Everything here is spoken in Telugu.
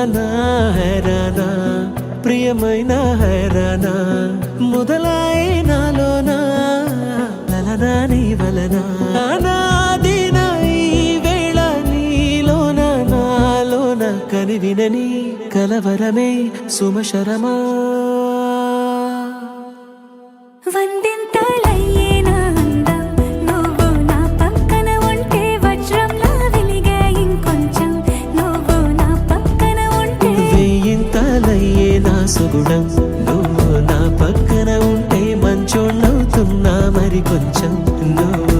వలనా హైరానా ప్రియమైన హైరానా మొదలాయే నాలోనా లలనా నీ వలనా నాదిన ఈ వేళ నీలోన నాలోన కనివినని కలవరమే సుమశరమా వందింతలయ్యే నా అందం నువ్వు నా పక్కన ఉంటే వజ్రంలా వెలిగే ఇంకొంచెం నువ్వు నా పక్కన ఉంటే వేయింతలయ్యే నా సుగుణం నువ్వు నా పక్కన ఉంటే మంచోళ్ళవుతున్నా మరి కొంచెం నువ్వు